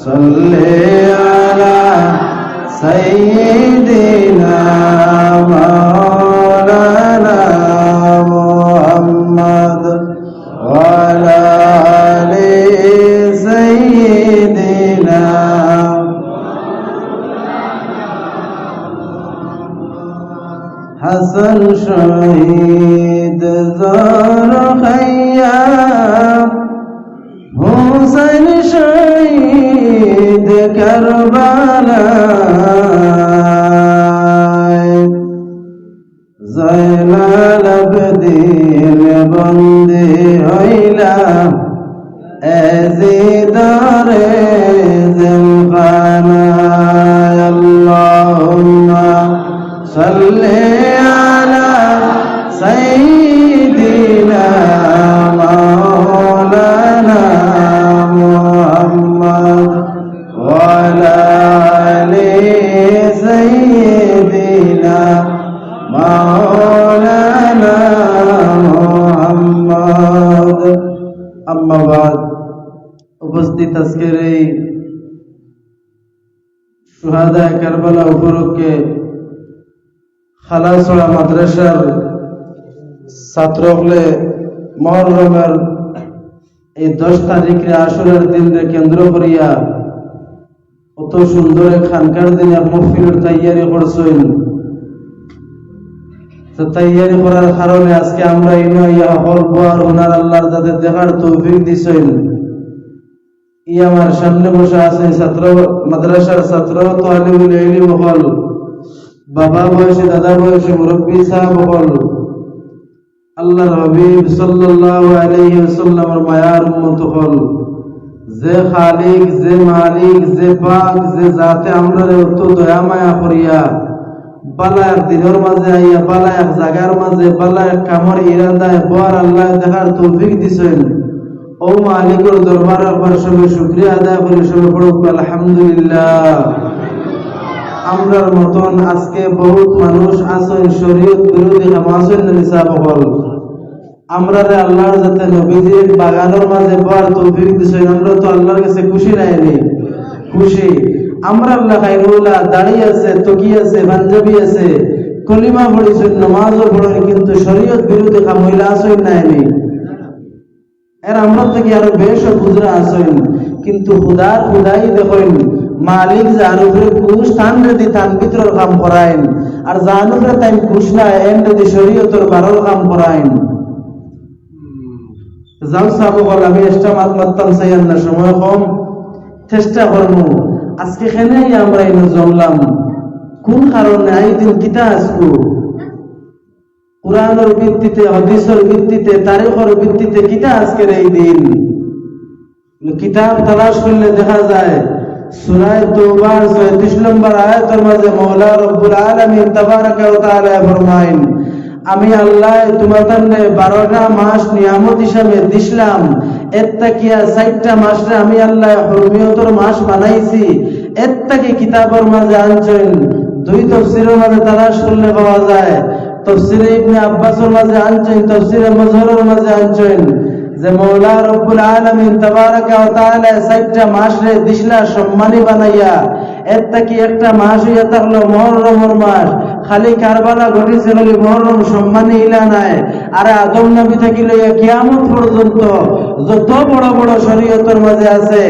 সাল্লি আলা সাইয়্যিদিনা মাওলানা মুহাম্মদ ওয়া আলা আলি সাইয়্যিদিনা হাসান শহীদ জরখাইয়া হুসাইন শহীদ কারবালায় জয়নাল আবেদিন বন্দী হইলা এজিদারে জিলখানায় আল্লাহুম্মা সাল্লি আলা সাইয়্যিদিনা মাওলানা মুহাম্মদ ওয়া আলা আলি সাইয়্যিদিনা মাওলানা মুহাম্মদ। আম্মা বাদ, উপস্থিত আজকের এই শুহাদা কারবালা উপলক্ষে খালাসড়া মাদ্রাসার ছাত্রসকলে মহরমের এই 10 তারিখে আশুরার দিনকে কেন্দ্র করিয়া কত সুন্দর খানকার দিন এক মহফিলের তৈয়ারি করছেন। তৈয়ারি করার কারণে আজকে আমরা ইয়া হলব আর ওনার আল্লাহর যাদের দেখার তৌফিক দিছেন। ই আমার সামনে বসে আছে ছাত্র মাদ্রাসার ছাত্র তালিবুল ইলম হল, বাবা বয়সী দাদা বয়সী মুরব্বী সাহেব হল, আল্লাহর হাবিব সাল্লাল্লাহু আলাইহি ওয়াসাল্লামের মায়ার উম্মত হল। যে খালিক, যে মালিক, যে পাক, যে জাতে আমরা অত দয়া মায়া করিয়া বালা এক দিনের মাঝে আইয়া বালা এক জায়গার মাঝে বালা এক কামর ইরাদায় বর আল্লাহ দেখার তৌফিক দিছেন। ও মালিকের দরবারে একবার সবে শুকরিয়া আদায় করি, সবে পড়ুক আলহামদুলিল্লাহ। আমরার মতন আজকে বহুত মানুষ আছেন শরীয়ত বিরোধী হামাসের নিসাব হল। আমরা আল্লাহর যাতে নবীজির বাগানের মাঝে বর তৌফিক দিছেন, আমরা তো আল্লাহর কাছে খুশি নাইনি? খুশি। আমরা আল্লাহ খাইরুল্লাহ দাঁড়িয়ে আছে, তকি আছে, পাঞ্জাবি আছে, কলিমা পড়িছেন, নামাজও পড়েন, কিন্তু শরীয়ত বিরোধী মহিলা আসেন নাইনি? এর আমরা থেকে আরো বেশ বুঝরা আসেন, কিন্তু খুদার খুদাই দেখেন মালিক যার উপরে খুশ তান যদি তান ভিতরের কাম করাইন, আর যার উপরে তাই খুশ না এন যদি শরীয়তের বারোর কাম করাইন। যাও সাবো বল, আমি এসটা মাত মাত্তাম চাইয়ান না, সময় কম, চেষ্টা করবো। আজকে খেলেই আমরা এনে জমলাম কোন কারণে? এই দিন কিতা আসবো কুরআনের ভিত্তিতে, হাদিসের ভিত্তিতে, তারিখের ভিত্তিতে কিতা আজকের এই দিন? কিতাব তালাশ করলে দেখা যায় সূরা তাওবার 34 নম্বর আয়াতের মাঝে মাওলা রব্বুল আলামিন তাবারাকা ওয়া তাআলা ফরমায়েন, আমি আল্লাহ তোমাদেরকে 12টা মাস নিয়ামত হিসাবে দিলাম, এর তাকিয়া 4টা মাসে আমি আল্লাহ হুরমিয়তের মাস বানাইছি। এর তাকে কিতাবের মাঝে আনছেন, 2 তাফসীরের মাঝে তালাশ করলে পাওয়া যায়। তাফসীরে ইবনে আব্বাসের মাঝে আনছেন, তাফসীরে মুজহিরের মাঝে আনছেন যে মাওলা রব্বুল আলামিন তাবারাকা ওয়া তাআলা 4টা মাসে দিশলা সম্মানী বানাইয়া, এর থেকে একটা মাস হইয়া থাকলো মুহররমের মাস। খালি কারবালা ঘটিছে খালি মুহররম সম্মানী ইলা নাই। আর আদম নবী থেকে লইয়া কিয়ামত পর্যন্ত যত বড় বড় শরীয়তের মাঝে আছে,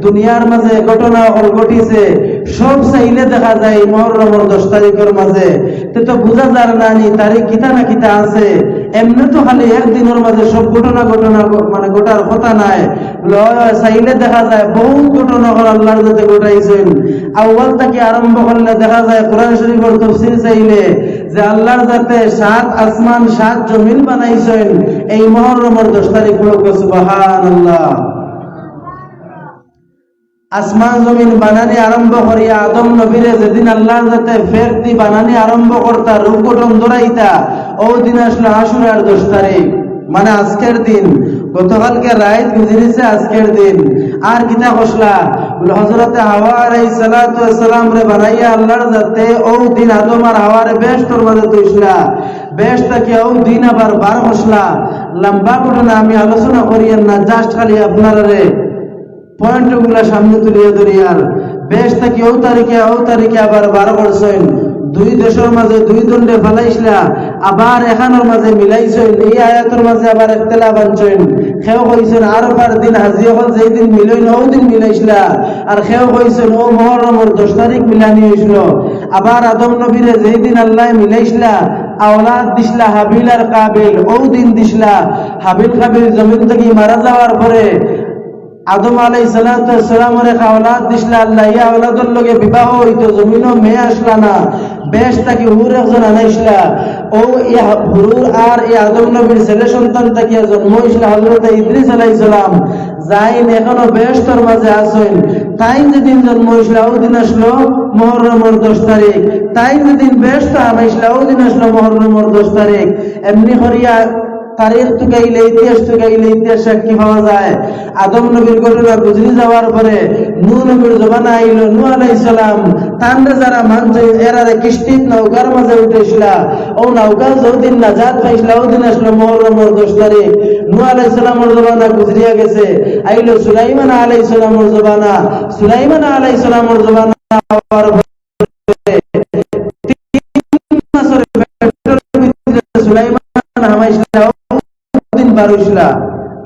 দুনিয়ার মাঝে ঘটনা ঘটিছে, সব চাইলে দেখা যায় মুহররমের 10 তারিখের মাঝে। তো বুঝা যায় না নি তারিখ কিতা না কিতা আছে। এমনি তো খালি একদিনের মাঝে সব ঘটনা মানে গোটার কথা নাই, চাইলে দেখা যায় বহুত ঘটনা আল্লাহর যাতে ঘটাইছেন। আউয়াল থেকে আরম্ভ করলে দেখা যায় কোরআন শরীফের তাফসীর চাইলে যে আল্লাহর যাতে 7 আসমান 7 জমিন বানাইছেন এই মুহররমের 10 তারিখ পড়ুক সুবহানাল্লাহ। আসমান জমিন বানানি আরম্ভ করিয়া আদম নবীরে যেদিন আল্লাহর যাতে ফের দি বানানি আরম্ভ করতা, রূপ গঠন ধরাইতা, ও দিন আসলে আশুরার 10 তারিখ, মানে আজকের দিন। গতকালকে রাত গুজরিছে আজকের দিন। আর কিতা কসলা বলে হযরতে হাওয়া আলাইহিস সালাতু ওয়াস সালাম রে বানাইয়া আল্লাহর যাতে ও দিন আদম আর হাওয়ারে বেহেশতের মাঝে তুইছলা, বেহেশত থেকে ও দিন আবার বার হসলা। লম্বা ঘটনা আমি আলোচনা করিয়েন না, জাস্ট খালি আপনারা রে পয়েন্ট গুলা সামনে তুলিয়া ধরিয়ার বেশ থাকি ও তারিখে আবার 12 করছেন, দুই দেশের মাঝে দুই দণ্ডে ফেলাইছিলা, আবার এখানোর মাঝে মিলাইছেন, এই আয়াতের মাঝে আবার ইখতিলাফ আনছেন। কেউ কইছেন আরফার দিন হাজি হল যেই দিন মিলইন ও দিন মিলাইছিলা, আর কেউ কইছেন ও মুহররমের 10 তারিখ মিলানি হয়েছিল। আবার আদম নবীরে যেই দিন আল্লাহ মিলাইছিলা, আওলাদ দিছিলা হাবিল আর কাবিল, ও দিন দিছিলা। হাবিল কাবিল জমিন থেকে মারা যাওয়ার পরে আদম আলাইহিস সালামের এক আওলাদ দিছিলা আল্লাহ, এই আওলাদের লগে বিবাহ হইতো, জমিনও মেয়ে আসলা না, বেশ তাকে হুর একজন আনাইছিলা। ও হুরুর আর এই আদম নবীর ছেলে সন্তান তাকিয়া জন্ম হইছিলা হযরত ইদ্রিস আলাইহিস সালাম, যাইন এখনো বেহেশতের মাঝে আছেন। তাই যেদিন জন্ম হইছিলা ও দিন আসলো মুহররমের 10 তারিখ, তাই যেদিন বেহেশত আনাইছিলা ও দিন আসলো মুহররমের 10 তারিখ। এমনি করিয়া তারিখ টুকাইলে, ইতিহাস টুকাইলে ইতিহাস সাক্ষী পাওয়া যায়। আদম নবীর ঘটনা গুজরি যাওয়ার পরে নূহ নবীর জমানা আইল, নূহ আলাইহিস সালাম তান্ডে যারা মানছে এরারে কিস্তিত নৌকার মাঝে উঠেছিলা, ও নৌকা যদিন নাজাত পাইছিলা ও দিন আসলো মুহররমের 10 তারিখ। নূহ আলাইহিস সালামের জমানা গুজরিয়া গেছে, আইল সুলাইমান আলাইহিস সালামের জমানা। সুলাইমান আলাইহিস সালামের জমানা হওয়ার পরে 3 বছরের ভিতরে সুলাইমান হামাইছিলা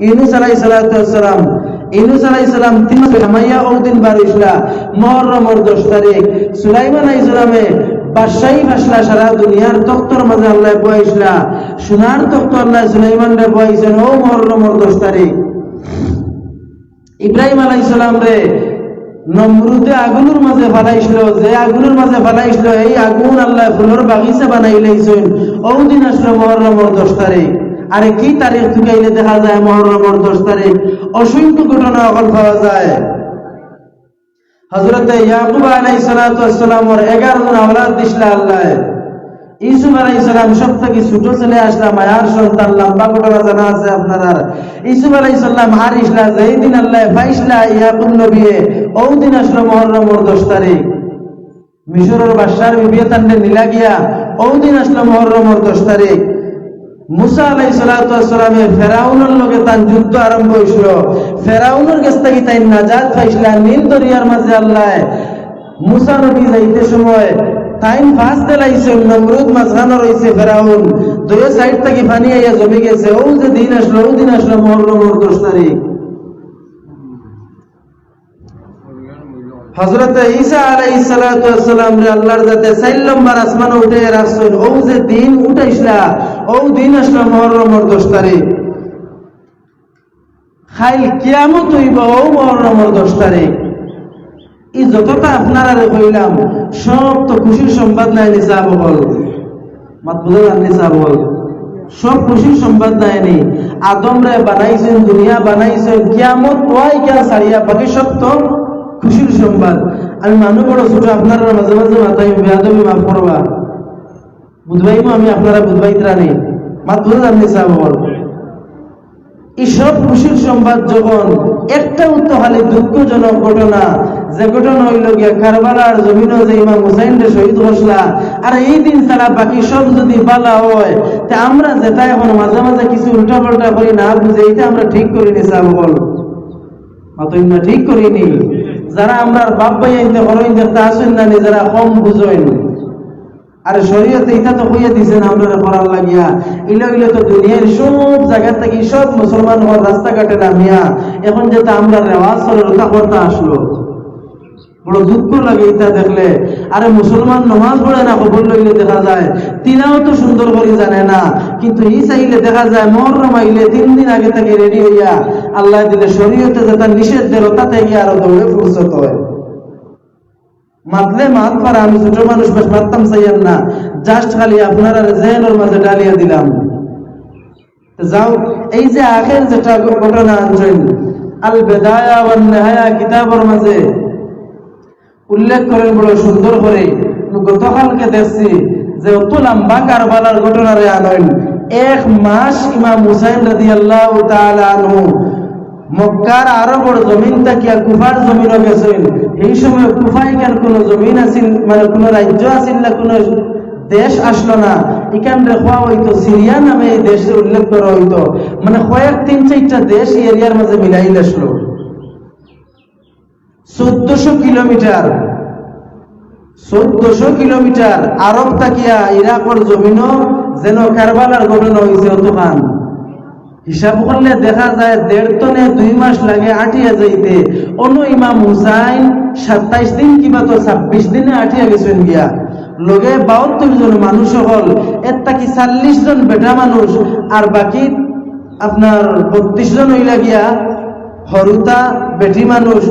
ইউনুস আলাইহিস সালাম 3 মাস হামাইয়া ও দিন বারিশলা মুহররমের 10 তারিখ। সুলাইমান আলাইহিস সালামে বাদশাহী ভাসলা, সারা দুনিয়ার তখ্তর মাঝে আল্লাহ বয়াইছিলা, সোনার তখ্ত আল্লাহ সুলাইমান রে বয়াইছেন ও মুহররমের 10 তারিখ। ইব্রাহিম আলাইহিস সালাম রে নমরুদে আগুনের মাঝে ফালাইছিল, যে আগুনের মাঝে ফালাইছিল এই আগুন আল্লাহ ফুলের বাগিচা বানাই লাইছেন, ও দিন আসলো মুহররমের 10 তারিখ। আরে কি তারিখ টুকাইলে দেখা যায় মুহররমের 10 তারিখ? অসংখ্য ঘটনা অকল পাওয়া যায়। হযরত ইয়াকুব আলাইহিস সালামের 11 জন আওলাদ দিছিলা আল্লাহ। ইউসুফ আলাইহিস সালাম সব থেকে ছোট ছেলে আসলা, মায়ার সন্তান, লম্বা ঘটনা জানা আছে আপনারা। ইউসুফ আলাইহিস সালাম আর ইসলা যেই দিন আল্লাহ পাইছিলা ইয়াকুব নবীয়ে, ও দিন আসলো মুহররমের 10 তারিখ। মিশরের বাদশার বিবিয়ে তান্ডে নিলা গিয়া, ও দিন আসলো মুহররমের 10 তারিখ। মুসা আলাইহিস সালামে ফেরাউনের লগে তার যুদ্ধ আরম্ভ হইছিল, ফেরাউনের কাছ থেকে তাই নাজাত পাইছিলা। নীল দরিয়ার মাঝে আল্লাহ মুসা নবী যাইতে সময় তাই ফাঁস দিলাইছে, নমরুদ মাঝখানে রয়েছে, ফেরাউন দুই সাইড থেকে পানি আইয়া জমে গেছে। ও যে দিন আসলো ও দিন আসলো মুহররমের 10 তারিখ। হযরত ঈসা আলাইহিস সালাম রে আল্লাহর জাতে 4 নম্বর আসমানে উঠে রাখছেন, ও যে দিন উঠাইছিলা ও দিন আসলো মুহররমের 10 তারিখ। খাইল কিয়ামত হইব ও মুহররমের 10 তারিখ। এই যতটা আপনারা কইলাম সব তো খুশির সংবাদ নাই নিসা বল, মাত বুঝান নিসা বল, সব খুশির সংবাদ নাইনি। আদম রে বানাইছেন, দুনিয়া বানাইছেন, কিয়ামত ওয়াই কেন সারিয়া, বাকি সব তো খুশির সংবাদ। আমি মানুষ বড় ছোট, আপনারা মাঝে মাঝে মাথায় বেয়াদবি মাফ করবা, বুধবাইমো আমি আপনারা বুধবাইতরা নেই, মাত্র জানতে চাবো। এইসব খুশির সংবাদ যখন একটা উত্তহালি দুঃখজনক ঘটনা, যে ঘটনা হইল গিয়া কারবালার জমিনও যে ইমাম হুসাইন রে শহীদ হসলা, আর এই দিন ছাড়া বাকি সব যদি বালা হয়, তা আমরা যেটা এখন মাঝে মাঝে কিছু উল্টা পাল্টা করি না বুঝে, এটা আমরা ঠিক করিনি চাবো বল, মাত্র ঠিক করিনি। যারা আমরা বাপ ভাই আইতে হরইন দেখতে আসেন না, যারা কম বুঝেন, আর শরীয়তে এটা তো কইয়া দিছেন আমরা করার লাগিয়া। ইলে তো দুনিয়ার সব জায়গা থেকে সব মুসলমান হওয়ার রাস্তাঘাটে নামিয়া এখন যেটা আমরা রেওয়াজ করতা করতে আসলো, বড় দুঃখ লাগে এটা দেখলে। আরে মুসলমান নামাজ পড়ে না, খবর লইলে দেখা যায় তিনাও তো সুন্দর করে জানে না, কিন্তু এই চাইলে দেখা যায় মুহররম আইলে 3 দিন আগে থেকে রেডি হইয়া আল্লাহ দিলে শরীয়তে যেটা নিষেধ দিল তাতে গিয়ে আরো দৌড়ে ফুরসত হয়। মাতলে মাত পারা, আমি ছোট মানুষ বেশ মারতাম চাইয়েন না, জাস্ট খালি আপনারা জেহেনের মাঝে ডালিয়া দিলাম। যাও, এই যে আখের যেটা ঘটনা আনছেন আল বেদায়া ওয়ান নিহায়া কিতাবের মাঝে উল্লেখ করেন বড় সুন্দর করে। গতকালকে দেখছি যে অত লম্বা কারবালার ঘটনারে আনেন, 1 মাস ইমাম হুসাইন রাদিয়াল্লাহু তাআলা আনহু মক্কার আরবের জমিন থেকে কুফার জমিনে গেছেন। এই সময় কুফায় কেন কোনো জমিন আছিল, মানে কোনো রাজ্য আছিল না, কোনো দেশ আসলো না। এখান রেখা হইতো সিরিয়া নামে এই দেশের উল্লেখ করা হইতো, মানে কয়েক 3-4টা দেশ এরিয়ার মাঝে মিলাইল আসলো। 1400 কিলোমিটার 1400 কিলোমিটার আরব তাকিয়া ইরাকর জমিনও যেন কারবালার গঠন হয়েছে অতখান হিসাব করলে দেখা যায় 1.5 টনে 2 মাস লাগে আটিয়া যাইতে। অন্য ইমাম হুসাইন 27 দিন কিবা তো 26 দিনে আটিয়া গেছেন গিয়া। লগে 72 জন মানুষ হল, এর তাকি 40 জন বেটা মানুষ আর বাকি আপনার 32 জন হইলা গিয়া হরুতা বেটি মানুষ,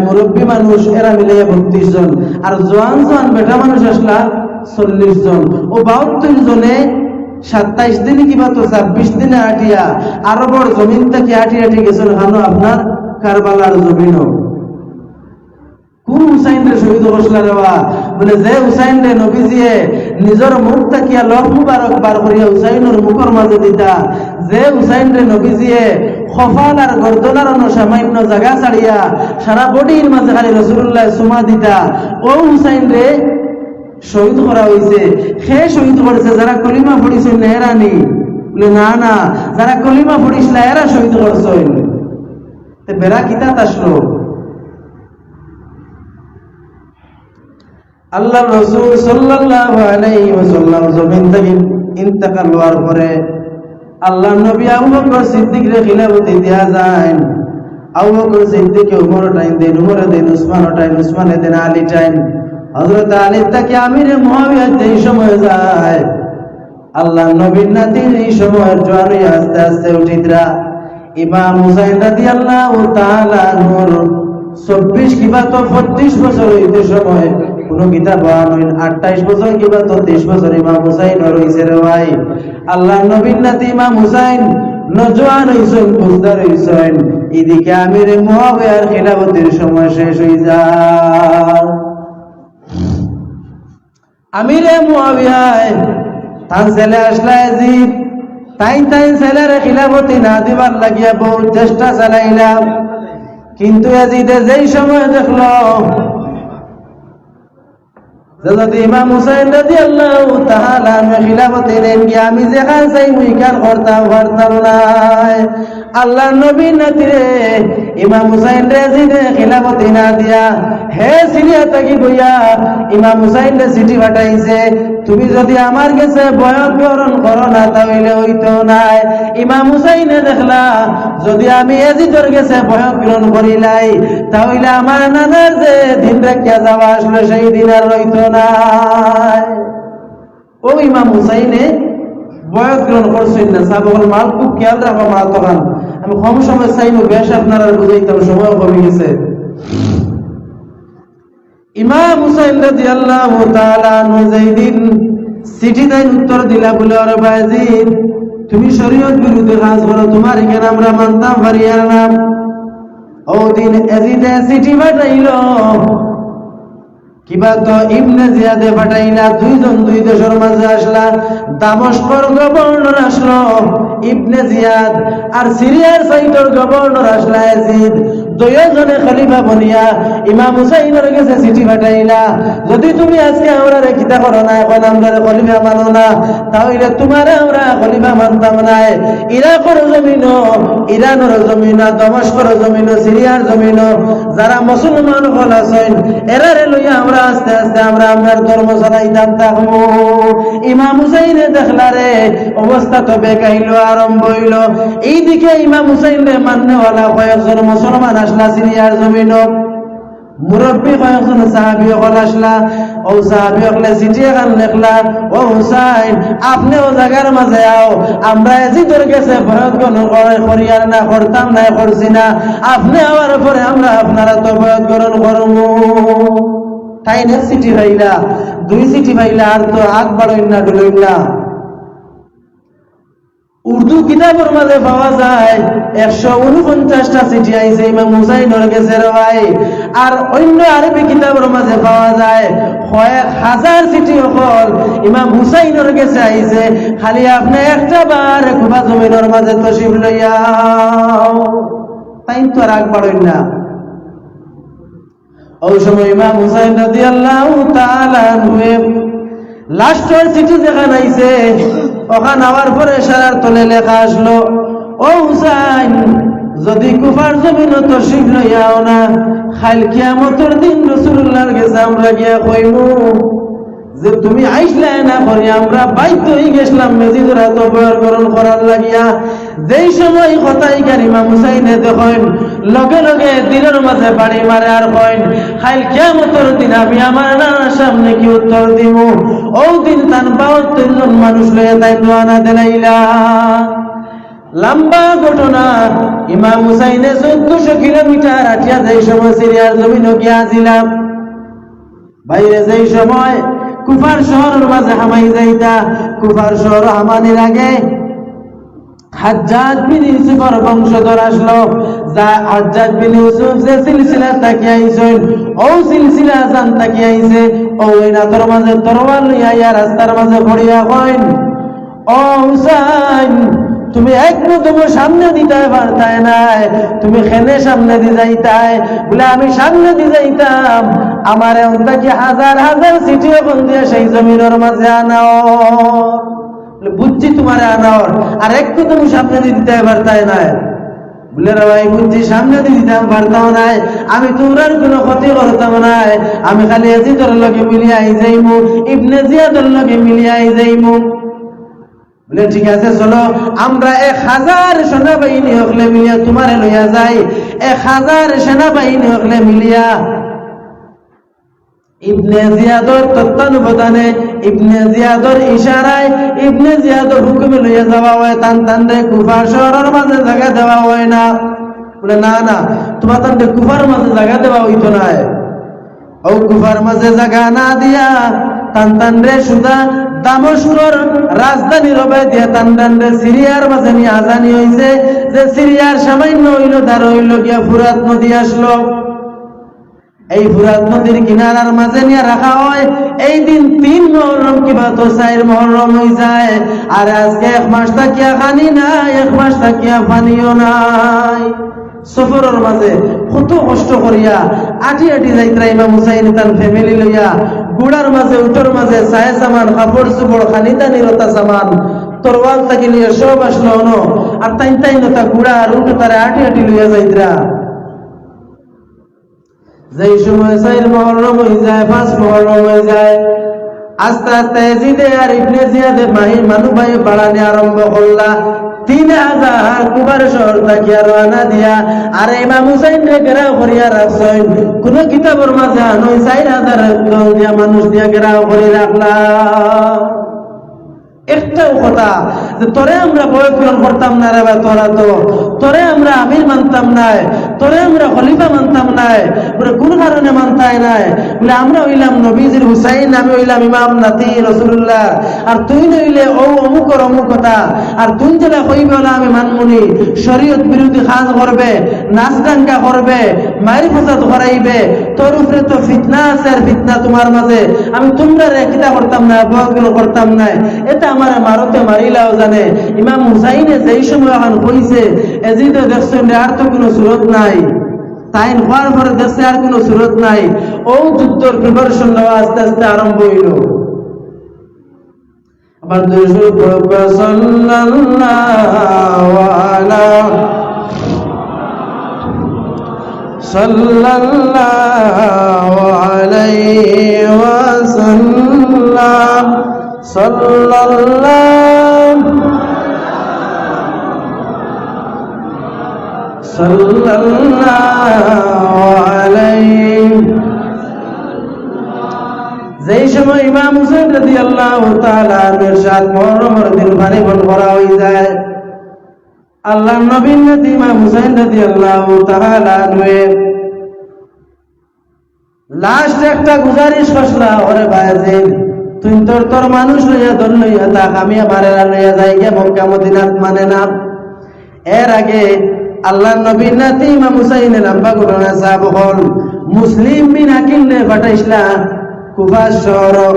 মুরব্বী মানুষ, এরা মিলে 32 জন। আর জোয়ান জোয়ান বেটা মানুষ আসলা 40 জন। ও 72 জনে 27 দিনে কিবা তো 26 দিনে আটিয়া আরবর জমিন থেকে আটি গেছেন হানো আপনার কারবালার জমিনও। কোন হুসাইন রে শহীদ ঘোষলা দেওয়া বলে যে হুসাইন রে নবীজিয়ে নিজের মুখ তাকিয়া লফ মুবারক বার করিয়া হুসাইনের মুখের মাঝে দিতা, যে হুসাইন রে নবীজিয়ে খফাল আর গর্দনার সামান্য জায়গা ছাড়িয়া সারা বডির মাঝে খালি রাসূলুল্লাহ সুমা দিতা, ও হুসাইন রে শহীদ করা হয়েছে। সে শহীদ করেছে যারা কলিমা পড়িছে নেহরানি বলে না না, যারা কলিমা পড়িস না এরা শহীদ করছে। বেড়া কিতাত আসলো। আল্লাহ রাসূল সাল্লাল্লাহু আলাইহি ওয়াসাল্লাম জমিন থেকে ইন্তেকাল হওয়ার পরে আল্লাহ নবী আবু বকর সিদ্দিক রে খিলাফতি দেয়া যায়। আবু বকর সিদ্দিককে উমর টাইম দেন, উমর দেন উসমান টাইম, উসমানে দেন আলী টাইম, হযরত আলী তাকে আমিরে মুআবিয়া এই সময় যায়। আল্লাহ নবীর নাতির এই সময়ের জোয়ারে আস্তে আস্তে উঠিতরা ইমাম হুসাইন রাদিয়াল্লাহু তাআলা আনহুর 24 কিবা তো 25 বছর হইতে সময় কোন কিতাব আনইন 28 বছর কিবা তো 23 বছর ইমাম হুসাইন রইছে রে ভাই। আল্লাহ নবীর নাতি ইমাম হুসাইন নজওয়ান হইছেন, বুজদার হইছেন। এদিকে আমিরে মুআবিয়ার খিলাফতের সময় শেষ হয়ে যায়। আমিরে মুআবিয়ায় তার ছেলে আসলা ইয়াজিদ, তাই ছেলের খিলাফতি না দিবার লাগিয়া বহুত চেষ্টা চালাইলাম, কিন্তু ইয়াজিদে যেই সময় দেখলো যদি ইমাম হুসাইন রাদিয়াল্লাহু তাআলা আনহু খিলাফতি নেন কি আমি যেখানে চাই মুইকার করতাম পারতাম না। আল্লাহ নবী নাতিরে ইমাম হুসাইন ইয়াজিদে খিলাফতি না দিয়া হে সিরিয়া থেকে বইয়া ইমাম হুসাইন চিঠি পাঠাইছে, তুমি যদি আমার কাছে বয়াত গ্রহণ করো না তাহলে হইতো নাই। ইমাম হুসাইনে দেখলা যদি আমি ইয়াজিদের কাছে বয়াত গ্রহণ করিলাই তাহলে আমার নানার যে দিন রাখিয়া যাওয়া আসলে সেই দিন আর হইতো নাই। ও ইমাম হুসাইনে বয়াত গ্রহণ করছেন না। সাহাবাগণ মাল খুব খেয়াল রাখো মা, তখন আমি কম সময় চাইব বেশ আপনারা বুঝাইতাম, সময় কমে গেছে। ইমাম হুসাইন রাদিয়াল্লাহু তাআলা আনহু যেদিন চিঠি দেন উত্তর দিলা বলে আরে বাজিদ তুমি শরীয়ত বিরুদ্ধে কাজ করো, তোমার এখানে আমরা মানতাম পারি না। ও দিন ইয়াজিদে চিঠি পাঠাইলো কিবা তো ইবনে জিয়াদে পাঠাইলা, দুইজন দুই দেশের মাঝে আসলা। দামেস্কের গভর্নর আসলো ইবনে জিয়াদ আর সিরিয়ার সাইটের গভর্নর আসলা ইয়াজিদ। দুইজনে খলিফা বনিয়া ইমাম হুসাইনের কাছে চিঠি পাঠাইলা, যদি তুমি আজকে আমরা কিতা করো না, এখন আমরা খলিফা মানো না, তাহলে তোমার আমরা খলিফা মানতাম না। ইরাকের জমিন, ইরানের জমিন, দামেস্কের জমিন, সিরিয়ার জমিন যারা মুসলমান হল আছেন এরারে লইয়া আমরা আস্তে আস্তে আমরা আপনার ধর্ম চালাইতাম থাকবো। ইমাম হুসাইনে দেখলা রে অবস্থা তো বেকাইল আরম্ভ হইল। এইদিকে ইমাম হুসাইনে মান্যওয়ালা কয়েকজন মুসলমান আসলা সিরিয়ার জমিন, মুরব্বী কয়েকজন সাহাবী হল আসলা। ও সাহাবী হলে চিঠি এখন লেখলা, ও হুসাইন আপনি ও জায়গার মাঝে আও, আমরা ইয়াজিদের কাছে বয়াত গ্রহণ করিয়ার না করতাম না করছি না, আপনি আওয়ার পরে আমরা আপনারা তো বয়াত গ্রহণ করবো। তাই না চিঠি পাইলা, দুই চিঠি পাইলা আর তো আগ বাড়ইন না ডুলইন না। উর্দু কিতাবের মাঝে পাওয়া যায় 149টা চিঠি আইছে ইমাম হুসাইনের কাছে রে ভাই, আর অন্য আরবি কিতাবের মাঝে পাওয়া যায় কয়েক হাজার চিঠি হল ইমাম হুসাইনের কাছে আইছে। খালি আপনি একটা বার কুবা জমিনের মাঝে তশরিফ লইয়া তাই তো আর আগ বাড়ইন না। ওই সময় ইমাম হুসাইন রাদিয়াল্লাহু তাআলা আনহু লাস্টের চিঠি যেখানে আইছে ওখানে আওয়ার পরে সারার তলে লেখা আসলো, ও হুসাইন যদি কুফার জমিন তশরিফ লইয়াও না, খাইল কিয়ামতের দিন রাসূলুল্লাহর কাছে আমরা গিয়া কইমু যে তুমি আইসলে না করি আমরা বাধ্য হয়ে গেছিলাম মসজিদের এত বয়করণ করার লাগিয়া। যেই সময় কথাই কারিমা হুসাইনে দেখেন লগে লগে দিলের মাঝে বাড়ি মারে আর কইন খাইল কিয়ামতের দিন আমি আমার নানার সামনে কি উত্তর দিব। ও দিন তান ৭২ জন মানুষ লইয়া তাই রওনা দিলাইলা। লম্বা ঘটনা। ইমাম হুসাইনে ১৪০০ কিলোমিটার আটিয়া যেই সময় সিরিয়ার জমিন গিয়াছিলাম, বাইরে যেই সময় কুফার শহরের মাঝে হামাই যাইতা, কুফার শহর হামানির আগে হাজ্জাজ বিন ইউসুফের বংশধর আসলো। যা হাজ্জাজ বিন ইউসুফ যে সিলসিলা তাকিয়ে আইছেন, ও সিলসিলা জান তাকিয়ে আইছে, ও নাতর মাঝে তরোয়াল লইয়া রাস্তার মাঝে পড়িয়া কইন, ও হুসাইন তুমি এক কদম সামনে দিতে পারতাই নাই, তুমি খেলে সামনে দিয়ে যাইতাই বলে আমি সামনে দিয়ে যাইতাম, আমার কি হাজার হাজার চিঠি এখন দিয়ে সেই জমিনের মাঝে আনাও। বুঝছি তোমার আনাওর, আর এক কদম সামনে দিয়ে দিতে পারতাই নাই। বলে রে ভাই বুঝছি সামনে দিয়ে দিতাম পারতাম নাই, আমি তোমরার কোনো ক্ষতি করতাম নাই, আমি খালি এজিদর লগে মিলিয়ে আই যাইমু, ইবনে জিয়াদর লগে মিলিয়ে আই যাইমু। বলে ঠিক আছে চলো আমরা ১০০০ সেনাবাহিনী হকলে মিলিয়া তোমারে লইয়া যাই। ১০০০ সেনাবাহিনী হকলে মিলিয়া ইবনে জিয়াদর তত্ত্বাবধানে, ইবনে জিয়াদর ইশারায়, ইবনে জিয়াদর হুকুমে লইয়া যাওয়া হয়। টান টানরে কুফা শহরের মাঝে জায়গা দেওয়া হয় না। বলে না না তোমার টানরে কুফার মাঝে জায়গা দেওয়া হইতো না। ও কুফার মাঝে জায়গা না দিয়া টান টানরে সুদা দামস্কর রাজধানী রবে দিয়া টান টানরে সিরিয়ার মাঝে নিয়ে আজানি হইছে যে সিরিয়ার সামান্য হইল তার হইল গিয়া ফুরাত নদী আসলো। এই ফুরাত নদীর কিনারার মাঝে নিয়ে রাখা হয়। এই দিন ৩ মুহররম কিবা তো ৪ মুহররম হয়ে যায়। আর আজকে ১ মাস থাকিয়া খানি নাই, ১ মাস থাকিয়া পানিও নাই। সফরের মাঝে কত কষ্ট করিয়া আটি আটি যাইতরা ইমাম হুসাইন তার ফ্যামিলি লইয়া গুড়ার মাঝে উঠোর মাঝে ছায়া সামান কাপড় চোপড় খানিতা নিরতা সামান তরওয়াল থাকি নিয়ে সব আসলো অনো। আর তাই তাই নতা গুড়া আর উঠো তারা আটি আটি লইয়া যাইতরা। যেই সময় ৪ মুহররম হয়ে যায়, ৫ মুহররম হয়ে যায়, আস্তে আস্তে এজিদে আর ইবনে জিয়াদে মানুষ ভাই বাড়ানি আরম্ভ করলা। ৩০০০ কুফার শহর থাকিয়া রওনা দিয়া আর ইমাম হুসাইন রে ঘেরাও করিয়া রাখছেন। কোন কিতাবের মাঝে আনই ৪০০০ দিয়া মানুষ দিয়া ঘেরাও করে রাখলা। একটাও কথা যে তোরে আমরা বয়করণ করতাম না রে ভাই, তোরে আমরা আমির মানতাম নাই, তোরে আমরা খলিফা মানতাম নাই, বলে কোন কারণে মানতাই নাই? বলে আমরা হইলাম নবীজির হুসাইন, আমি হইলাম ইমাম নাতি রাসূলুল্লাহ, আর তুই নইলে ও অমুকর অমুকতা, আর তুই যেটা কইবে হলে আমি মানমুনি। শরীয়ত বিরোধী কাজ করবে, নাচ ডাঙ্গা করবে, মারি ফসাদ করাইবে, তোর উপরে তো ফিতনা আছে। আর ফিতনা তোমার মাঝে আমি তোমরা কিতা করতাম না, বয়করণ করতাম না। এটা আমার মারতে মারিলাও জানে। ইমাম হুসাইনে যেই সময় এখন কইছে এজিদে দেখছেন আর তো কোনো সুরত নাই, তাই হওয়ার পরে দেখছে আর কোনো সুরত নাই। ও যুদ্ধর প্রিপারেশন নেওয়া আস্তে আস্তে আরম্ভ হইল। আবার সাল্লাল্লাহু আলাইহি ওয়াসাল্লাম, সাল্লাল্লাহু আলাইহি। যেই সময় ইমাম হুসাইন রাদিয়াল্লাহু তাআলা এর ৭ মুহররমের দিন পানিবন করা হয়ে যায়, আল্লাহর নবীর নাতি ইমাম হুসাইন রাদিয়াল্লাহু তাআলা লাস্ট একটা গুজারিশ করলা, ওরে বায়াজিদ তুই তোর মানুষ লইয়া দল লইয়া থাক, আমি আমার লইয়া যাই গে মক্কা মদিনাত মানে না। এর আগে আল্লাহর নবীর নাতি ইমাম হুসাইনের আব্বা ঘটনা সাহাব হল মুসলিম বিন আকিল রে পাঠাইছলা কুফা শহর।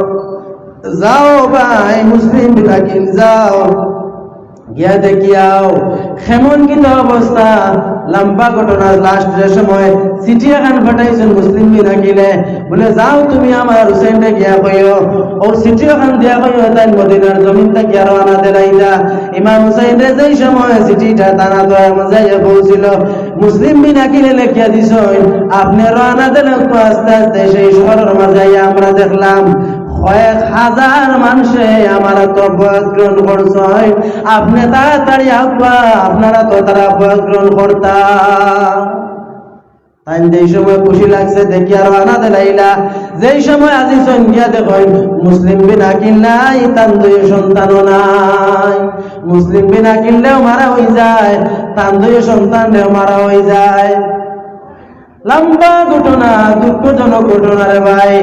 যাও ভাই মুসলিম বিন আকিল যাও, গিয়া দেখিয়াও কেমন কিতা অবস্থা, লম্বা ঘটনা। লাস্টের সময় চিঠি এখন পাঠাইছেন মুসলিম বিন আকিলে, বলে যাও তুমি আমার হুসেনকে গিয়া কইও, ও চিঠি এখন দিয়া কইও তাই মদিনার জমিনটা গিয়া রওনা দেলাইতা। ইমাম হুসাইন রে যেই সময় চিঠিটা টানা দোয়ার মাঝে পৌঁছিল, মুসলিম বিন আকিলে লেখিয়া দিছ, আপনি রওনা দিলেন আস্তে আস্তে সেই শহরের মাঝে আমরা দেখলাম কয়েক হাজার মানুষে আমার তো বয়স গ্রহণ করছ, আপনি তাড়াতাড়ি আব্বা আপনারা তো তারা বয়স গ্রহণ করতা। তাই যেই সময় খুশি লাগছে দেখি আর আনা দিলাইলা, যেই সময় আজি সন্ধ্যা দেখেন মুসলিম বিন আকিল নাই, তার দুই সন্তানও নাই। মুসলিম বিন আকিলও মারা হয়ে যায়, তার দুই সন্তানও মারা হয়ে যায়। লম্বা ঘটনা, দুঃখজনক ঘটনা রে ভাই।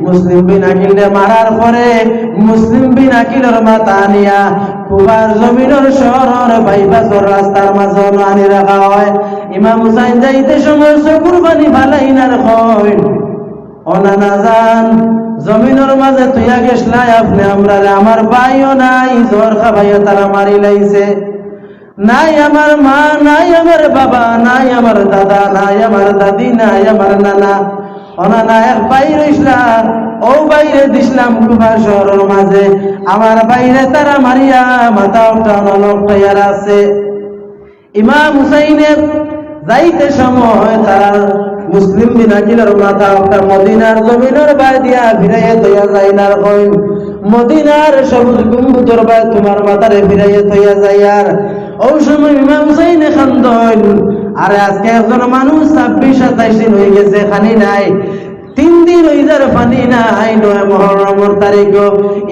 মুসলিম বিন আকিল মারার পরে মুসলিম বিন আকিলের মাথা নিয়া কুবার জমিনের শহরের বাইপাসের রাস্তার মাঝে আনি রাখা হয়। ইমাম হুসাইন যাইতে সময় চকুর পানি ফালাই না হয়, অনা না যান জমিনের মাঝে তুইয়া গেছলাই আপনি আমরা, আমার ভাইও নাই, জ্বর খাবাইয়া তারা মারি লাইছে, নাই আমার মা, নাই আমার বাবা, নাই আমার দাদা, নাই আমার দাদি, নাই আমার নানা, অনানা এক বাইরে ইসলাম ও বাইরে দিসলাম কুবা শহরের মাঝে, আমার বাইরে তারা মারিয়া মাথা উঠানোর আছে। ইমাম হুসাইনের যাইতে সময় তারা মুসলিম বিন আকিলের মাথা একটা মদিনার জমিনের বাই দিয়া ফিরাইয়া তৈয়া যাইনার কইন, মদিনার সবুজ গম্বুজের বাই তোমার মাথারে ফিরাইয়া তৈয়া যাই। আর ওই সময় ইমাম হুসাইন খান্দন, আরে আজকে একজন মানুষ 26-27 দিন হয়ে গেছে খানি নাই, 3 দিন হয়ে যার পানি নাই, 9 মুহররমের তারিখ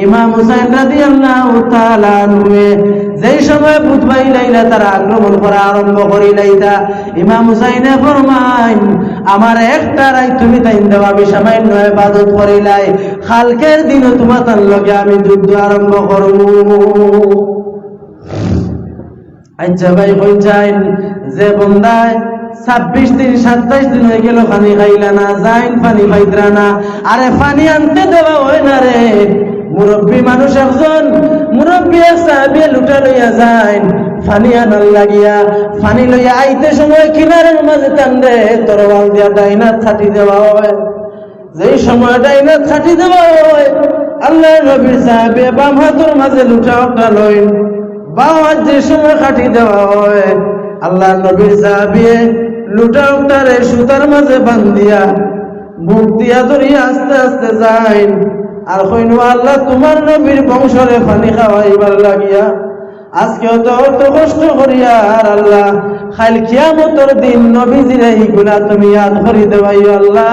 ইমাম হুসাইন রাদিয়াল্লাহু তাআলা আনহু যেই সময় বুধবাই লাইলা তারা আক্রমণ করা আরম্ভ করিলাইতা, ইমাম হুসাইনে ফরমাইন আমার একটা রাই তুমি তাই দেওয়া, আমি সামান্য ইবাদত করিলাই, কালকের দিনও তোমার তার লগে আমি যুদ্ধ আরম্ভ করব। আচ্ছা ভাই কইছেন যে বন্দায় 26 দিন 27 দিন হয়ে গেল পানি খাইলা না, যাইন পানি পাইতরা না, আরে পানি আনতে দেওয়া হয় না রে। মুরব্বী মানুষ একজন মুরব্বী সাহাবী লুটা লইয়া যাইন পানি আনার লাগিয়া, পানি লইয়া আইতে সময় কিনারের মাঝে টানরে তরবাল দিয়া ডাইনাত ছাটি দেওয়া হয়। যেই সময় ডাইনাত ছাটি দেওয়া হয়, আল্লাহ নবীর সাহাবী বাম হাতের মাঝে লুটা একটা লইন, বাম হাত যে সময় কাটি দেওয়া হয়, আল্লাহ নবীর সাহাবী লুটা উঠারে সুতার মাঝে বান্ধিয়া মুখ দিয়া ধরিয়া আস্তে আস্তে যাইন আর কইন আল্লাহ তোমার নবীর বংশরে পানি খাওয়াইবার লাগিয়া আজকে অত কষ্ট করিয়া, আর আল্লাহ খাইল কিয়ামতের দিন নবীজিরে এইগুলা তুমি ইয়াদ করি দেবাই আল্লাহ,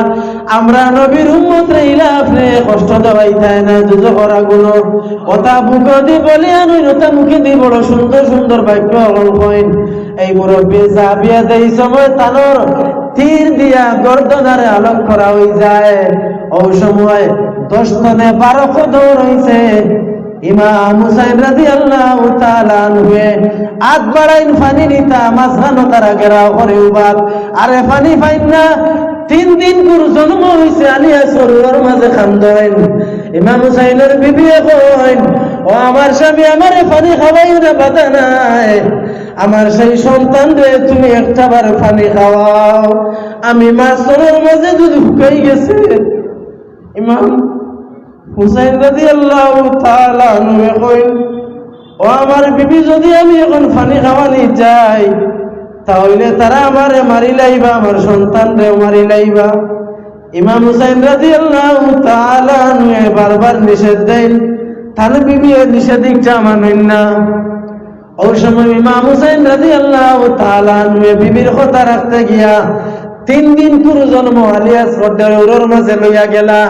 আমরা নবীর উম্মত রইলা আপনি কষ্ট দেওয়াই যায় না যুদ্ধ করা গুলো কথা বুক দি বলে আনুন, ওটা মুখে দি বড় সুন্দর সুন্দর বাক্য কইন। এই মুরব্বী সাহাবিয়া দেই সময় তানোর তীর দিয়া গর্দনারে আলোক করা হয়ে যায়, ওই সময় 10 টনে 12 কদর হইছে। ইমাম হুসাইন রাদিয়াল্লাহু তাআলা আনহু আগ বাড়াইন পানি নিতা, মাঝখানো তারা ঘেরাও করে উবাদ, আরে পানি পাইন না। 3 দিন পুর জন্ম হইছে আলিয়া শরীরের মাঝে খান্দইন। ইমাম হুসাইনের বিবি কইন ও আমার স্বামী আমারে পানি খাওয়াই না, বাধা নাই, আমার সেই সন্তান রে তুমি একটা বার পানি খাওয়াও, আমি মাছরের মাঝে দুধ শুকাই গেছে। ইমাম হুসাইন রাদিয়াল্লাহু তাআলা আনহু কইন ও আমার বিবি যদি আমি এখন পানি খাওয়ানি যাই তাহলে তারা আমারে মারি লাইবা, আমার সন্তান রে মারি লাইবা। ইমাম হুসাইন রাদিয়াল্লাহু তাআলা আনহু বারবার নিষেধ দেন, তার বিবি নিষেধিকটা মানেন না। ওই সময় ইমাম হুসাইন রাদিয়াল্লাহু তাআলা আনহু বিবির কথা রাখতে গিয়া 3 দিন পুরো জন্ম আলিয়াস পর্দার ওর মাঝে লইয়া গেলা।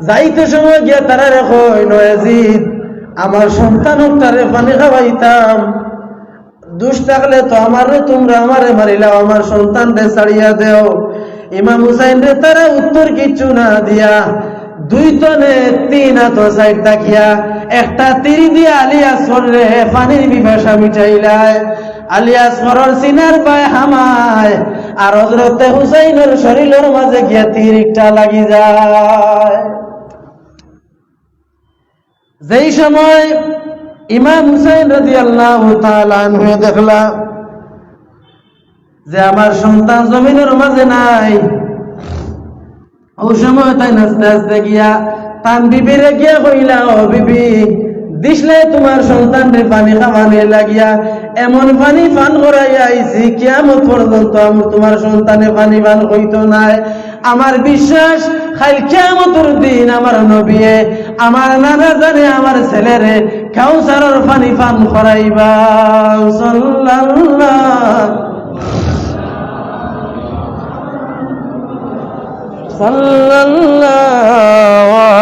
যাইতে সময় গিয়া তারা রেখো নয়াজিদ আমার সন্তানক তারে পানি খাওয়াইতাম, দুষ থাকলে তো আমারে তোমরা আমারে মারিলাও, আমার সন্তান রে ছাড়িয়া দেও। ইমাম হুসাইন রে তারা উত্তর কিছু না দিয়া 2 টনে 3 হাত সাইড তাকিয়া একটা তীর দিয়া আলিয়াসর রে পানির পিপাসা মিটাইলায়। আলিয়াসরের সিনার পায় হামায় আর হযরতে হুসাইনের শরীরের মাঝে গিয়া তীর একটা লাগি যায়। যেই সময় ইমাম হুসাইন রাদিয়াল্লাহু তাআলা আনহু দেখলা যে আমার সন্তান জমিনের মাঝে নাই। ওই সময় তাই আস্তে আস্তে গিয়া তান বিবিরে গিয়া কইলা, ও বিবি, দিসলে তোমার সন্তানরে পানি খাওয়ানে লাগিয়া এমন পানি পান করাইয়া আইছি, কিয়ামত পর্যন্ত তোমার সন্তানে পানি পান হইতো নাই। আমার বিশ্বাস খাইল কিয়ামতের দিন আমার নবীয়ে আমার নানা জানে আমার ছেলেরে কাউসারের পানি পান করাইবা। সাল্লাল্লাহু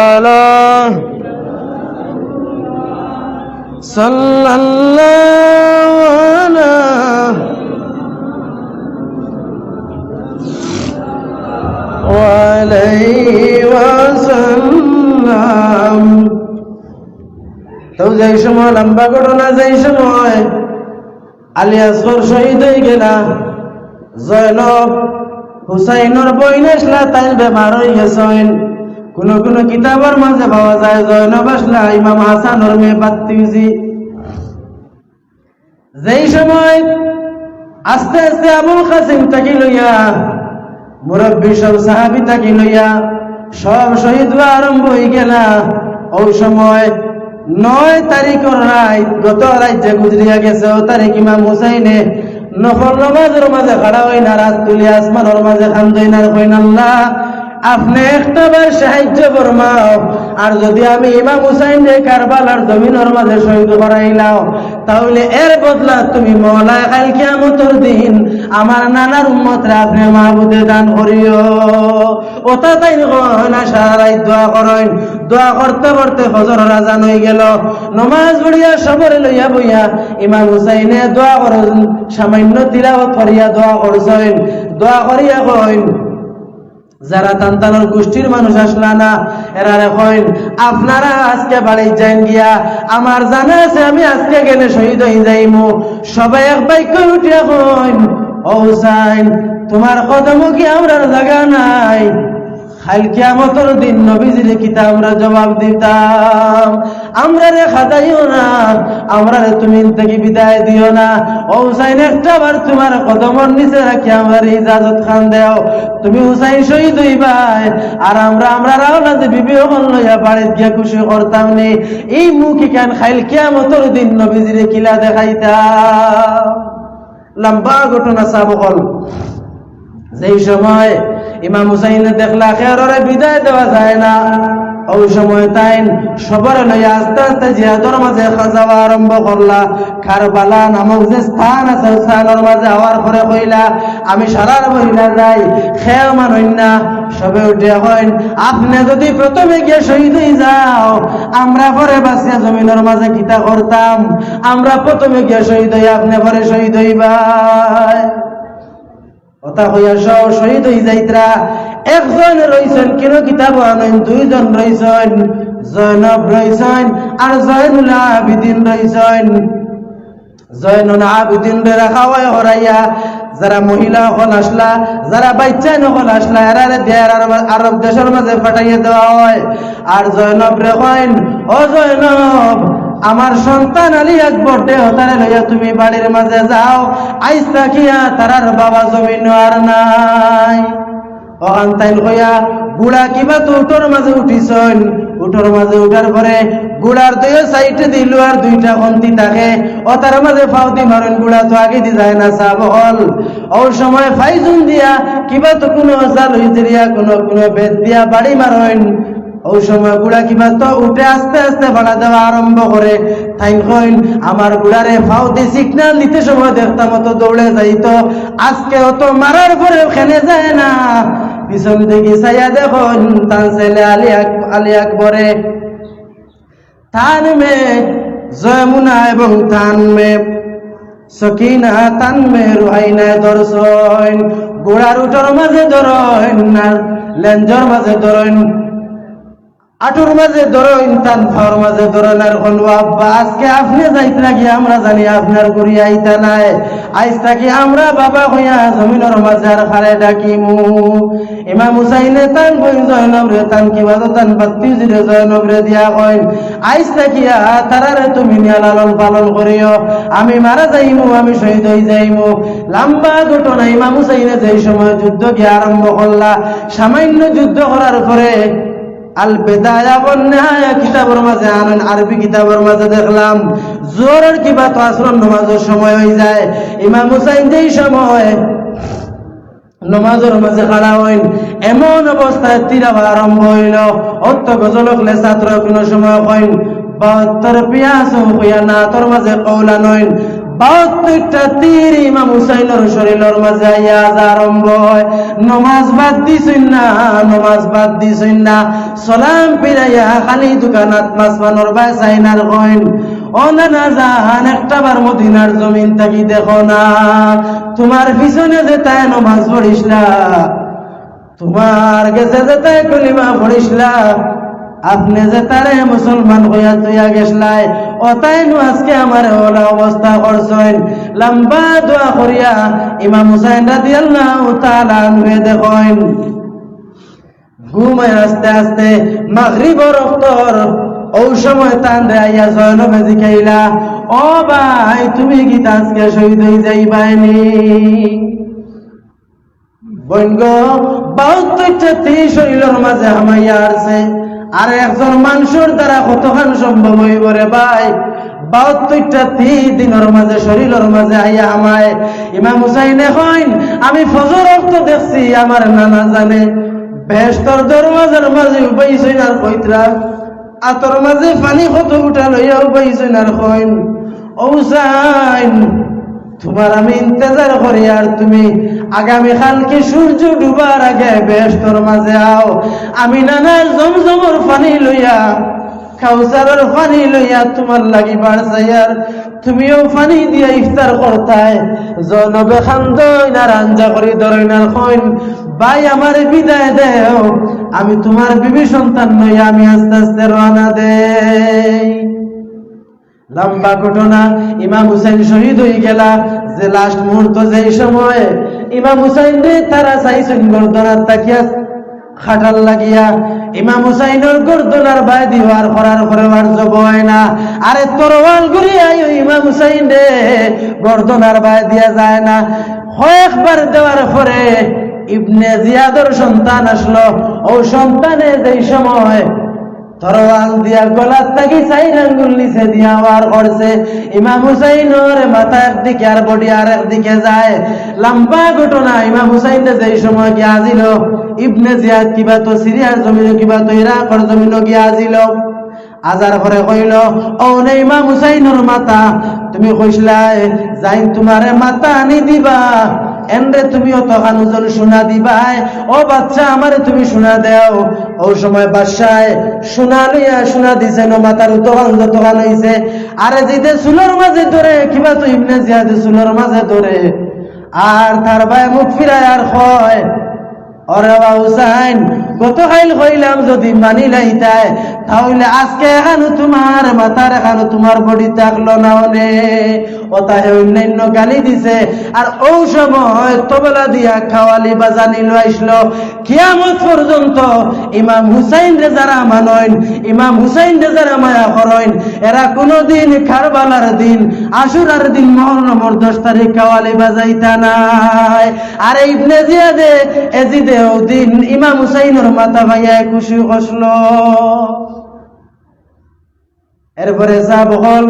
আলাইহি সাল্লাল্লাহু আলাইহি ওয়াসাল্লাম। তো যেই সময় লম্বা ঘটনা, যেই সময় আলী আসগর শহীদ হয়ে গেলা, জয়নব হুসাইনের বইন আসলা, তাই বেমার হয়ে গেছেন। কোন কোন কিতাবের মাঝে পাওয়া যায় জয়নব আসলা ইমাম হাসানের মেয়ে বাত্তিজি। যেই সময় আস্তে আস্তে আবুল কাসিম তাকে লইয়া, মুরব্বী সব সাহাবী তাকে লইয়া সব শহীদ হওয়া আরম্ভ হয়ে গেলা, ওই সময় 9 তারিখের রাত, গত রাত যে গুজরিয়া গেছে, ও তারিখ ইমাম হুসাইনে নফল নামাজের মাঝে খাড়া হই না, রাত তুলি আসমানের মাঝে খান্দই না, কইন আল্লাহ আপনি একটাবার সাহায্য ফরমাও, আর যদি আমি ইমাম হুসাইন রে কারবালার জমিনের মাঝে শহীদ করাইলাও, তাহলে এর বদলা তুমি মওলা কাল কিয়ামতের দিন আমার নানার উম্মতরে আপনি মাহবুদে দান করিও। ওটা তাই না, সারা রাত দোয়া করেন। দোয়া করতে করতে ফজরের আজান হয়ে গেল, নমাজ পড়িয়া সবরে লইয়া বইয়া ইমাম হুসাইনে দোয়া করেন, সামান্য তিলাওয়াত করিয়া দোয়া করছেন। দোয়া করিয়া কইন, যারা তান্তানোর গোষ্ঠীর মানুষ আসলা না, এরা কইন আপনারা আজকে বাড়ি যাইন গিয়া, আমার জানা আছে আমি আজকে গেলে শহীদ হয়ে যাইমু। সবাই এক বাক্য উঠিয়া কইন, ও হুসাইন তোমার কদম কি আমরার জায়গা নাই? কাল কিয়ামতের দিন নবীজির কিতা আমরা জবাব দিতাম। আমরা রে খাদাইও না, আমরা রে তুমি থেকে বিদায় দিও না। ও হুসাইন একটাবার তোমার কদমের নিচে রাখি আমার ইজাজত খান দেও, তুমি হুসাইন শহীদ হইবাই, আর আমরা রাওলা যে বিবি হল লইয়া বাড়িতে গিয়া খুশি করতাম নি। এই মুখে কেন খাইল কিয়ামতের দিন নবীজির কিলা দেখাইতাম। লম্বা ঘটনা সাবকল। যেই সময় ইমাম হুসাইনে দেখলা খেয়ারে বিদায় দেওয়া যায় না, ওই সময় তাই সবরে লইয়া আস্তে আস্তে জিহাদের মাঝে যাওয়া আরম্ভ করলা। কারবালা নামক যে স্থান আছে, স্থানের মাঝে হওয়ার পরে কইলা আমি সারার বহিলা যাই, খেয়াল মানই না। সবে উঠে হইন, আপনি যদি প্রথমে গিয়ে শহীদ হয়ে যাও, আমরা পরে বাঁচিয়া জমিনের মাঝে কিতা করতাম? আমরা প্রথমে গিয়ে শহীদ হই, আপনি পরে শহীদ হইবাই। কথা হইয়া সব শহীদ হয়ে যাইতরা। একজন রইছেন কেন কিতাব আনেন, 2 জন রইছেন, জয়নব রইছেন আর জয়নুল আবিদিন রইছেন। জয়নুল আবিদিন রে রাখা হয় হরাইয়া, যারা মহিলা হল আসলা, যারা বাচ্চা নহল আসলা, এরা দেয়ার আরব দেশের মাঝে পাঠাইয়া দেওয়া হয়। আর জয়নব রে কইন, ও জয়নব আমার সন্তান আলী আকবর দেহতারে লইয়া তুমি বাড়ির মাঝে যাও, আইস থাকিয়া তারার বাবা জমিন আর নাই। ওখান তাইন কইয়া গুড়া কিবা তো উঠোর মাঝে উঠিছন। উঠোর মাঝে উঠার পরে গুড়ার 2 সাইডে দিল আর 2টা খন্তি থাকে, ও তার মাঝে ফাউতি মারেন, গুড়া তো আগে দি যায় না সাব হল। ওই সময় ফাইজুন দিয়া কিবা তো কোনো জাল হইয়া কোনো বেদ দিয়া বাড়ি মারেন। ওই সময় গুড়া কিবা তো উঠে আস্তে আস্তে ভাড়া দেওয়া আরম্ভ করে। তাই কইন আমার গুড়ারে ফাউতি সিগন্যাল দিতে সময় দেখতাম তো দৌড়ে যাইতো, আজকে অত মারার পরে খেলে যায় না। পিছন থেকে চাইয়া দেখুন তার ছেলে আলী আকবরে তান মেয়ে জয়মুনা এবং তান মেয়ে সকিনা, তান মেয়ে রুহাইনায় ধরছেন। গোড়ার উঠোর মাঝে ধরেন না লেঞ্জর মাঝে ধরেন। আটুর মাঝে ধরো ইনতান ফাওয়ার মাঝে ধরো না হলো আব্বা আজকে আপনি যাইতে লাগি আমরা জানি আপনার করি আইতা নাই আইজ থাকি আমরা বাবা হইয়া জমিনের মাঝে আর খারে ডাকিমু ইমাম হুসাইনে তান বই জয়নব রে তান কিবাদ তান বাত্তি জিরে জয়নব রে দিয়া কইন আইজ থাকি তারারে তুমি নিয়া লালন পালন করিও আমি মারা যাইমু আমি শহীদ হই যাইমু লম্বা ঘটনা ইমাম হুসাইনে যেই সময় যুদ্ধ কি আরম্ভ করলা সামান্য যুদ্ধ করার পরে আল বেদায়া বন্যায়া কিতাবের মাঝে আনেন আরবি কিতাবের মাঝে দেখলাম জোরের কিবা তো আসর নামাজের সময় হয়ে যায় ইমাম হুসাইন যেই সময় নামাজের মাঝে খাড়া হইন এমন অবস্থায় তিরাবা আরম্ভ হইল অর্থ গজলকলে ছাত্র কোনো সময় হইন 72 পিয়াস হইয়া না তোর মাঝে কওলা নইন 72টা তীর ইমাম হুসাইনের শরীরের মাঝে আইয়া আরম্ভ হয় নামাজ বাদ দিছেন না সালাম ফিরাইয়া খালি দোকানাত মাছ বানর বাই সাইনার কইন ও না জাহান একটাবার মদিনার জমিন থাকি দেখো না তোমার পিছনে যে তাই নামাজ পড়িসলা তোমার গেছে যে তাই কলিমা পড়িসলা আপনি যে তারে মুসলমান হইয়া তুইয়া গেছলাই ও তাই নু আজকে আমার ওলা অবস্থা করছেন লম্বা দোয়া করিয়া ইমাম হুসাইন রাদিয়াল্লাহু তাআলা আনহু দেখেন ঘুমায় আস্তে আস্তে মাগরিবের ওক্তর ওই সময় তান রে আইয়া জয়নবে জিকাইলা ও ভাই তুমি কি আজকে শহীদ হয়ে যাইবানি বইনগ 72টা তীর শরীরের মাঝে হামাইয়া আসছে আর একজন মানুষের দ্বারা কতখান সম্ভব হইব রে ভাই 72টা তীর দিনের মাঝে শরীরের মাঝে আইয়া আমায় ইমাম হুসাইনে কইন আমি ফজর ওয়াক্ত দেখছি আমার নানা জানে বেহেশতের দরওয়াজার মাঝে উবাইছেন আর কইতরা আতর মাঝে পানি কত উঠা লইয়া উবাইছেন আর কইন ও হুসাইন তোমার আমি ইন্তজার করি আর তুমি আগামী কালকে সূর্য ডুবার আগে বেহেশতের মাঝে আও আমি নানার জমজমের পানি লইয়া কাউসারের পানি লইয়া তোমার লাগি বাড়ছাইয়ার তুমিও পানি দিয়া ইফতার করতাই জনবে খান্দই না রাঞ্জা করি ধরইনার কইন ভাই আমার বিদায় দেও আমি তোমার বিবি সন্তান লইয়া আমি আস্তে আস্তে রওনা দেই লম্বা ঘটনা ইমাম হুসাইন শহীদ হয়ে গেলা যে লাস্ট মুহূর্ত যেই সময় ইমাম হুসাইন রে তারা চাইছেন গর্দনার তাকিয়া খাটাল লাগিয়া ইমাম হুসাইনের গর্দনার বাই দিওয়ার করার পরে আর জব হয় না আরে তরোয়াল ঘুরিয়া ইমাম হুসাইন রে গর্দনার বাই দিয়া যায় না কয়েকবার দেওয়ার পরে ইবনে জিয়াদর সন্তান আসলো ও সন্তানে যেই সময় তরোয়াল দিয়া গলার থাকি 4 আঙ্গুল নিচে দিয়া বার করছে ইমাম হুসাইনের মাথা একদিকে আর বডি আর একদিকে যায় লম্বা ঘটনা ইমাম হুসাইন যেই সময় গিয়া আজিল ইবনে জিয়াদ কিবা তো সিরিয়ার জমিনে কিবা তো ইরাকের জমিনে গিয়া আজিল আজার করে কইল ও নে ইমাম হুসাইনের মাথা তুমি কইছলাই যাই তোমারে মাথা আনি দিবা এন্ডে তুমিও তো কানুজন শোনা দিবাই ও বাচ্চা আমারে তুমি শোনা দেও ও সময় বাদশায় শোনা লইয়া শোনা দিছে নো মাতার দোকান দোকান হইছে আরে যেতে সুলোর মাঝে ধরে কিবা তো ইবনে জিয়াদ সুলোর মাঝে ধরে আর তার ভাই মুখ ফিরায় আর কয় ওরে বাবা হুসাইন গতকাল কইলাম যদি মানি লাইতাই তাহলে আজকে এখানে তোমার মাথার এখানে তোমার বডি থাকলো না ওনে ও তাহে অন্যান্য গালি দিছে আর ও সময় তবলা দিয়া খাওয়ালি বাজানি লইসলো কিয়ামত পর্যন্ত ইমাম হুসাইন রে যারা মানইন ইমাম হুসাইন রে যারা মায়া করইন এরা কোনদিন কারবালার দিন আশুরার দিন মুহররমের 10 তারিখ খাওয়ালি বাজাইতা নাই আর ইবনে জিয়াদে এজিদে ও দিন ইমাম হুসাইনের মাথা ভাইয়া খুশি হসলো এরপরে যা বহল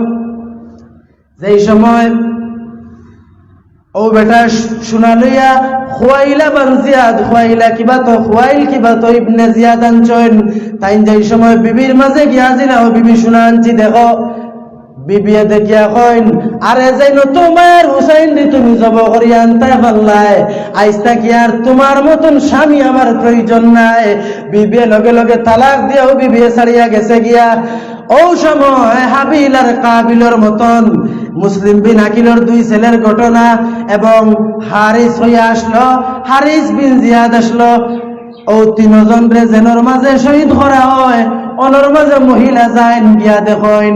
যেই সময় ও বেটা শোনা লইয়া খুয়াইলা বান জিয়াদ খুয়াইলা কিবা তো খুয়াইল কিবা তো ইবনে জিয়াদ আনছেন তাই যেই সময় বিবির মাঝে গিয়াছিল ও বিবি শোনা আনছি দেখো বিবিয়ে দেখিয়া কইন আরে যাই তোমার হুসাইন দি তুমি জব করি আনতে পারলাই আইস্তা কি আর তোমার মতন স্বামী আমার প্রয়োজন নাই বিবিয়ে লগে লগে তালাক দিয়াও বিবিয়ে ছাড়িয়া গেছে গিয়া ও সময় হাবিল আর কাবিলের মতন মুসলিম বিন আকিলের 2 ছেলের ঘটনা এবং হারিস হইয়া আসলো হারিস বিন জিয়াদ আসলো ও তিনজন রে জেনর মাঝে শহীদ করা হয়, অনর মাঝে মহিলা যায় গিয়া দেখেন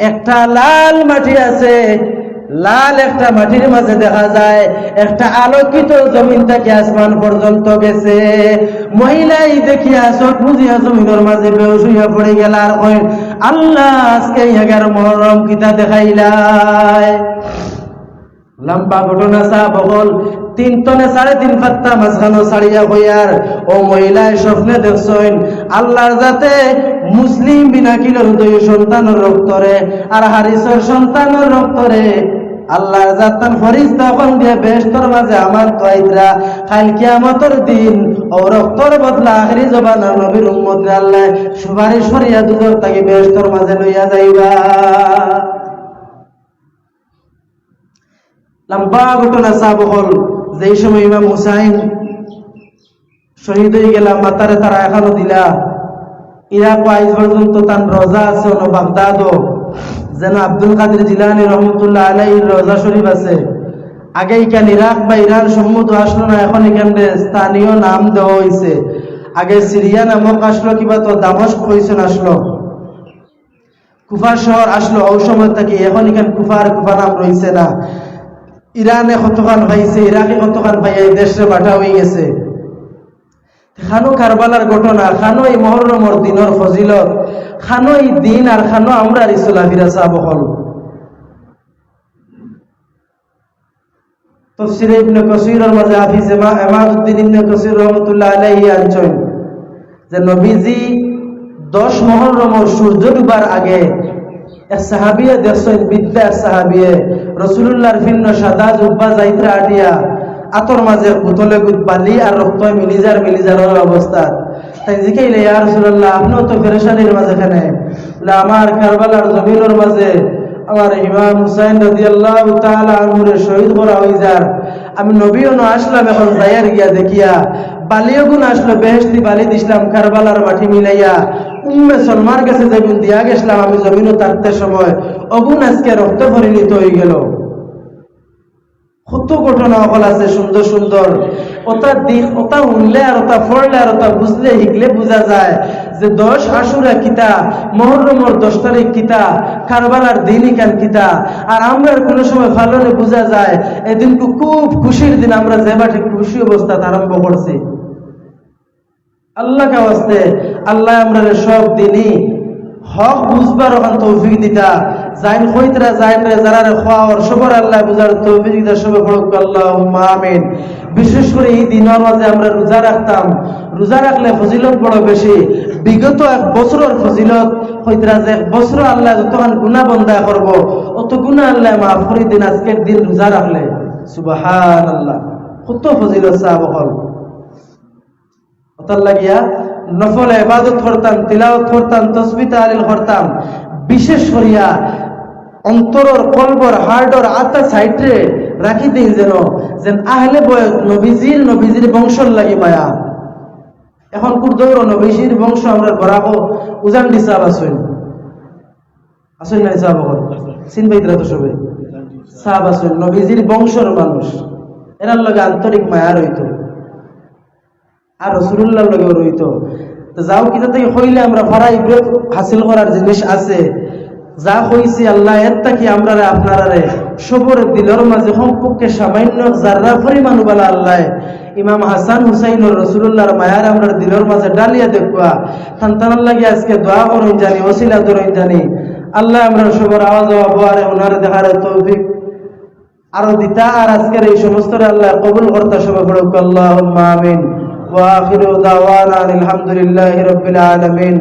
একটা লাল মাটি আছে, লাল একটা মাটির মাঝে দেখা যায় একটা আলোকিত জমিন থেকে আসমান পর্যন্ত গেছে। মহিলাই দেখিয়া চোখ বুঝিয়া জমিনের মাঝে বেহুশ হইয়া পড়ে গেল আর কইন, আল্লাহ আজকে 11 মুহররম কিতা দেখাইলাই। লম্বা ঘটনা সাহাব হল 3 টনে 3.5 ফাত্তা মাঝখানো ছাড়িয়া হইয়ার ও মহিলায় স্বপ্নে দেখছেন আল্লাহর যাতে মুসলিম বিনাকিলের 2 সন্তানের রক্তরে আর হারিসের সন্তানের রক্তরে আল্লাহর জাতান ফরিস্তা কোন দিয়ে বেহেশতের মাঝে আমার তোয়াইতরা কাল কিয়ামতের দিন ও রক্তর বদলা আখিরি জবানের নবীর উম্মতরে আল্লাহ সুপারিশ করিয়া দুজক তাকে বেহেশতের মাঝে লইয়া যাইবা। লম্বা ঘটনা সাহাব হল যেই সময় ইমাম হুসাইন শহীদ হয়ে গেলাম মাতারে তারা এখনো দিলা ইরাক আইজ পর্যন্ত তার রোজা আছে ও বাগদাদও যেন আব্দুল কাদের জিলানী রহমতুল্লাহ আলাইহির রোজা শরীফ আছে। আগে এখানে ইরাক বা ইরান সম্মুখ আসলো না, এখন এখানে স্থানীয় নাম দেওয়া হয়েছে। আগে সিরিয়া নামক আসলো, কিবা তো দামস্ক হয়েছেন আসলো, কুফা শহর আসলো ওই সময় থেকে। এখন এখানে কুফা নাম রয়েছে না। ইরানে কতখান পাইছে, ইরাকে কতখান পাইয়া এই দেশে বাটা হয়ে গেছে। খানো কারবালার ঘটনা, খানো এই মুহররমের দিনের ফজিলত, খানো এই দিন আর খানো আমরা রিসুলাহিরা সাহাব হল। তাফসীর ইবনে কাসীরের মাঝে হাফিজ ইমাদউদ্দিন ইবনে কাসীর রাহমাতুল্লাহ আলাইহি আনছেন যে নবীজি 10 মুহররমের সূর্য ডুবার আগে এক সাহাবিয়ে দেখছেন, বিদ্যা এক সাহাবিয়ে রাসূলুল্লাহর ফিন্ন সাদা জুব্বা যাইত্রা আটিয়া আতর মাঝে বোতলে বালি আর রক্ত মিলিজারের অবস্থা। তাই জিকাইলে ইয়া রাসূলুল্লাহ আপনিও তো পেরেশানির মাঝখানে, আমার কারবালার জমিনের মাঝে আমার ইমাম হুসাইন রাদিয়াল্লাহু তাআলা আনহুর শহীদ করা হই যার, আমি নবীও না আসলাম এখন যাইয়ার গিয়া দেখিয়া বালিও গুণ আসলো, বেহেশতি বালি দিছিলাম কারবালার মাটি মিলাইয়া উম্মে সলমার কাছে যেগুন দিয়া গেছিলাম আমি জমিনও তারতে সময় অগুণ আজকে রক্ত পরিণত হয়ে গেল। কত ঘটনা অকল আছে সুন্দর সুন্দর, ওটা দিক ওটা উনলে আর ওটা পড়লে আর ওটা বুঝলে শিখলে বোঝা যায় যে 10 আশুরা কিতা, মুহররমের 10 তারিখ কিতা, কারবালার দিনই কান কিতা। আর আমরা কোনো সময় ফালনে বোঝা যায় এদিন খুব খুশির দিন, আমরা যেবা ঠিক খুশি অবস্থা আরম্ভ করছি। আল্লাহ কে ওয়াস্তে আল্লাহ আমরা সব দিনই হক বুঝবার ওখান তৌফিক দিতা, জাইন কইতরা জাইন রে যারা রে খাওয়ার সবার আল্লাহ বুঝার তৌফিক দিতা, সবে পড়ুক আল্লাহুম্মা আমিন। বিশেষ করে এই দিনের মাঝে আমরা রোজা রাখতাম, রোজা রাখলে ফজিলত বড় বেশি। বিগত 1 বছরের ফজিলত কইতরা যে 1 বছর আল্লাহ যতখান গুনাহ বন্দা করব অত গুনাহ আল্লাহ মাফ করে দিন আজকের দিন রোজা রাখলে। সুবহানাল্লাহ, কত ফজিলত সাহাব হল। ওতার লাগিয়া নফল ইবাদত করতাম, তিলাওয়াত করতাম, তাসবিহ তাহলিল করতাম। বিশেষ করিয়া অন্তরের কলবর হার্টর আত্মা সাইডে রাখি দিই যেন আহলে বয়স নবীজির বংশর লাগি মায়া। এখন কুরদৌর নবীজির বংশ আমরা বরাবো উজান দি সাহাব আসেন নাই সাহাব সিন বাইতরা তো সবে সাহাব আসেন নবীজির বংশর মানুষ, এরার লগে আন্তরিক মায়া রইত আর রাসূলুল্লাহর লগে রইত। যাও কিতা থেকে হইলে আমরা ফরা ইবরত হাসিল করার জিনিস আছে, যা হইছে আল্লাহ এর তাকি আমরা আপনারা সবর দিলের মাঝে সম্পর্কে সামান্য যারা পরিমাণ বলা আল্লাহ ইমাম হাসান হুসাইন রাসূলুল্লাহর মায়ার আমরা দিলের মাঝে ডালিয়া দেখবা সন্তানের লাগে আজকে দোয়া করুন জানি, ওসিলা ধরুন জানি। আল্লাহ আমরা সবর আওয়াজ আওয়ারে ওনার দেখার তৌফিক আরো দিতা, আর আজকের এই সমস্ত আল্লাহ কবুল করতে সবে পড়ুক আল্লাহুম্মা আমিন। ওয়া আখিরু দাওয়ানা আলহামদুলিল্লাহি রাব্বিল আলামিন।